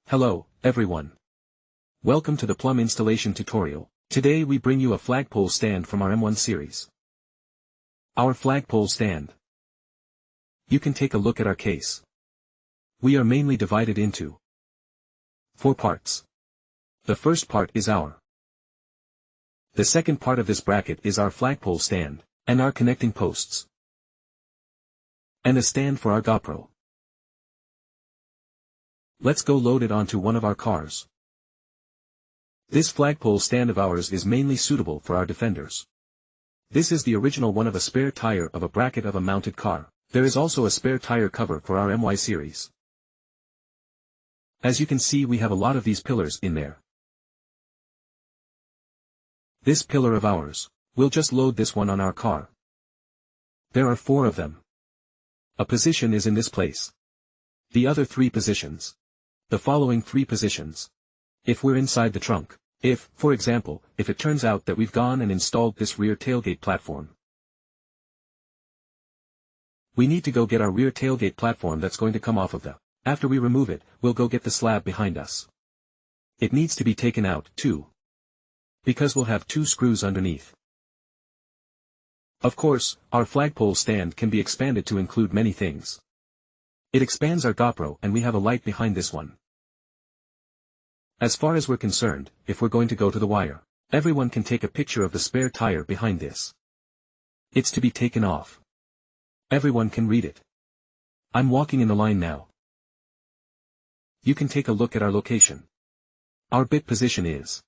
Hello, everyone. Welcome to the Plumb installation tutorial. Today we bring you a flagpole stand from our M1 series. Our flagpole stand. You can take a look at our case. We are mainly divided into 4 parts. The first part is the second part of this bracket is our flagpole stand, and our connecting posts. And a stand for our GoPro. Let's go load it onto one of our cars. This flagpole stand of ours is mainly suitable for our Defenders. This is the original one of a spare tire of a bracket of a mounted car. There is also a spare tire cover for our MY series. As you can see, we have a lot of these pillars in there. This pillar of ours, we'll just load this one on our car. There are 4 of them. A position is in this place. The other 3 positions. The following 3 positions. If we're inside the trunk. If, for example, if it turns out that we've gone and installed this rear tailgate platform. We need to go get our rear tailgate platform that's going to come off of the. After we remove it, we'll go get the slab behind us. It needs to be taken out, too. Because we'll have 2 screws underneath. Of course, our flagpole stand can be expanded to include many things. It expands our GoPro and we have a light behind this one. As far as we're concerned, if we're going to go to the wire, everyone can take a picture of the spare tire behind this. It's to be taken off. Everyone can read it. I'm walking in the line now. You can take a look at our location. Our bit position is.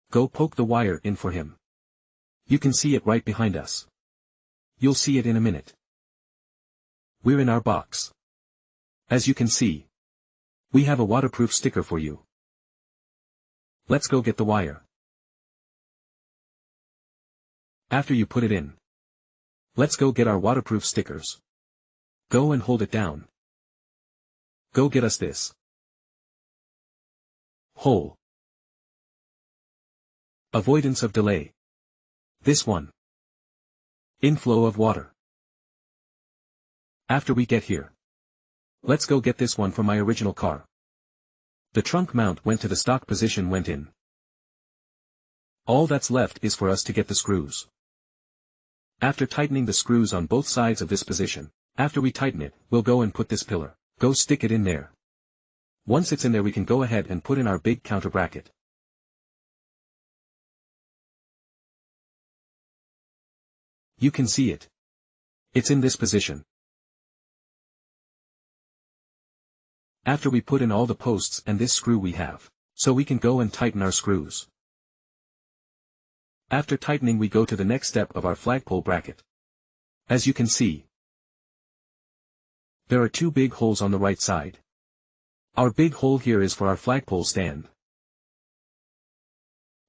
Go poke the wire in for him. You can see it right behind us. You'll see it in a minute. We're in our box. As you can see, we have a waterproof sticker for you. Let's go get the wire. After you put it in, let's go get our waterproof stickers. Go and hold it down. Go get us this hole. Avoidance of delay. This one. Inflow of water. After we get here, let's go get this one from my original car. The trunk mount went to the stock position, went in. All that's left is for us to get the screws. After tightening the screws on both sides of this position, after we tighten it, we'll go and put this pillar. Go stick it in there. Once it's in there, we can go ahead and put in our big counter bracket. You can see it. It's in this position. After we put in all the posts and this screw we have, so we can go and tighten our screws. After tightening, we go to the next step of our flagpole bracket. As you can see, there are 2 big holes on the right side. Our big hole here is for our flagpole stand.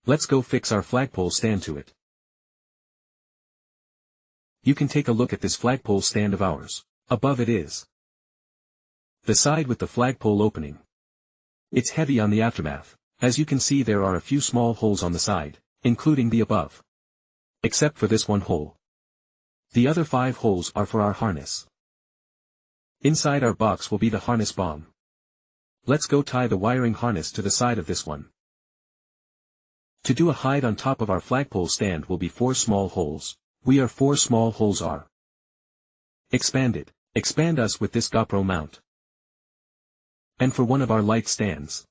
Let's go fix our flagpole stand to it. You can take a look at this flagpole stand of ours. Above it is the side with the flagpole opening. It's heavy on the aftermath. As you can see, there are a few small holes on the side, including the above. Except for this one hole. The other 5 holes are for our harness. Inside our box will be the harness bomb. Let's go tie the wiring harness to the side of this one. To do a hide on top of our flagpole stand will be 4 small holes. 4 small holes are expanded. Expand us with this GoPro mount. And for one of our light stands.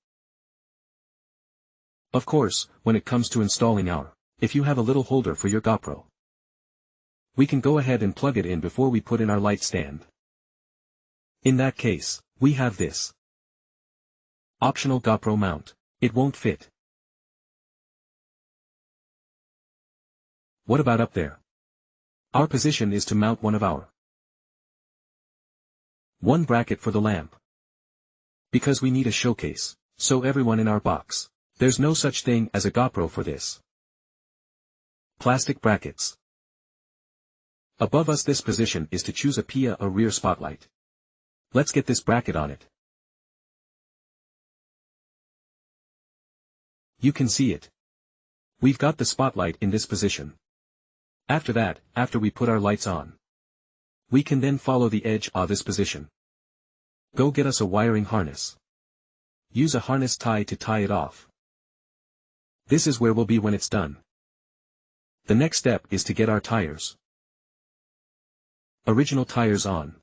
Of course, when it comes to installing if you have a little holder for your GoPro, we can go ahead and plug it in before we put in our light stand. In that case, we have this optional GoPro mount. It won't fit. What about up there? Our position is to mount one of our one bracket for the lamp. Because we need a showcase, so everyone in our box, there's no such thing as a GoPro for this. Plastic brackets. Above us, this position is to choose a rear spotlight. Let's get this bracket on it. You can see it. We've got the spotlight in this position. After that, after we put our lights on, we can then follow the edge of this position. Go get us a wiring harness. use a harness tie to tie it off. This is where we'll be when it's done. The next step is to get our tires. Original tires on.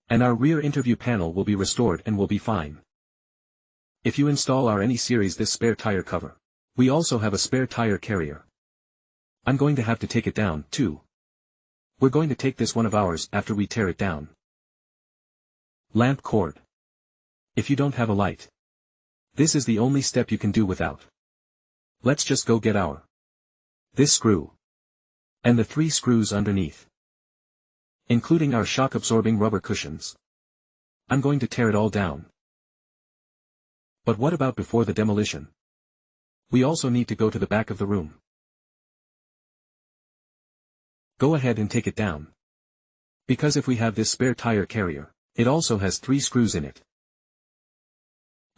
And our rear interview panel will be restored and will be fine. If you install our any series this spare tire cover. We also have a spare tire carrier. I'm going to have to take it down, too. We're going to take this one of ours after we tear it down. Lamp cord. If you don't have a light. This is the only step you can do without. Let's just go get this screw. And the 3 screws underneath. Including our shock-absorbing rubber cushions. I'm going to tear it all down. But what about before the demolition? We also need to go to the back of the room. Go ahead and take it down. Because if we have this spare tire carrier, it also has 3 screws in it.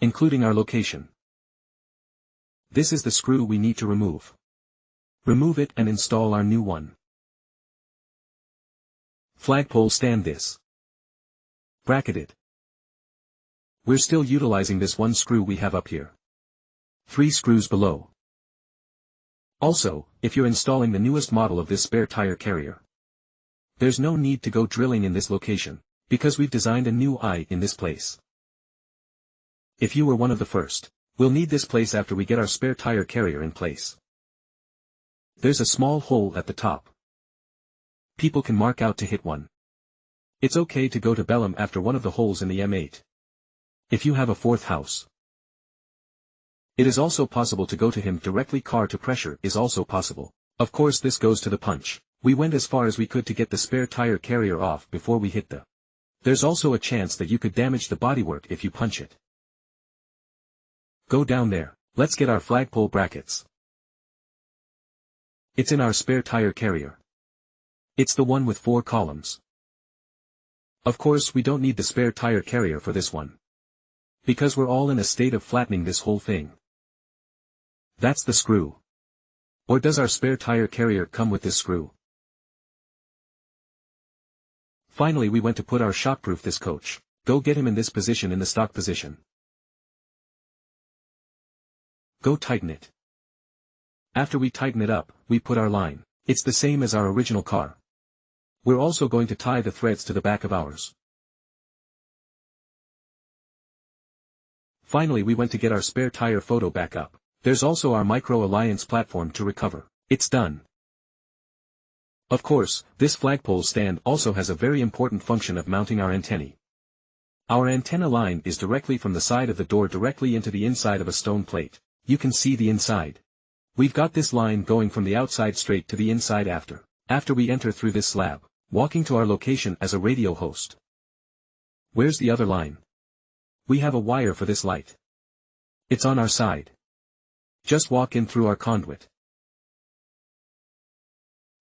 Including our location. This is the screw we need to remove. Remove it and install our new one. Flagpole stand this. Bracket it. We're still utilizing this one screw we have up here. 3 screws below. Also, if you're installing the newest model of this spare tire carrier, there's no need to go drilling in this location, because we've designed a new eye in this place. If you were one of the first, we'll need this place after we get our spare tire carrier in place. There's a small hole at the top. People can mark out to hit one. It's okay to go to Bellum after one of the holes in the M8. If you have a 4th house. It is also possible to go to him directly. Car to pressure is also possible. Of course this goes to the punch. We went as far as we could to get the spare tire carrier off before we hit the. There's also a chance that you could damage the bodywork if you punch it. Go down there. Let's get our flagpole brackets. It's in our spare tire carrier. It's the one with 4 columns. Of course we don't need the spare tire carrier for this one. Because we're all in a state of flattening this whole thing. That's the screw. Or does our spare tire carrier come with this screw? Finally we went to put our shockproof this coach. Go get him in this position, in the stock position. Go tighten it. After we tighten it up, we put our line. It's the same as our original car. We're also going to tie the threads to the back of ours. Finally we went to get our spare tire photo back up. There's also our Micro Alliance platform to recover. It's done. Of course, this flagpole stand also has a very important function of mounting our antennae. Our antenna line is directly from the side of the door directly into the inside of a stone plate. You can see the inside. We've got this line going from the outside straight to the inside after we enter through this slab, walking to our location as a radio host. Where's the other line? We have a wire for this light. It's on our side. Just walk in through our conduit.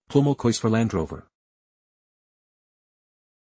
Plumb Flagpole for Land Rover.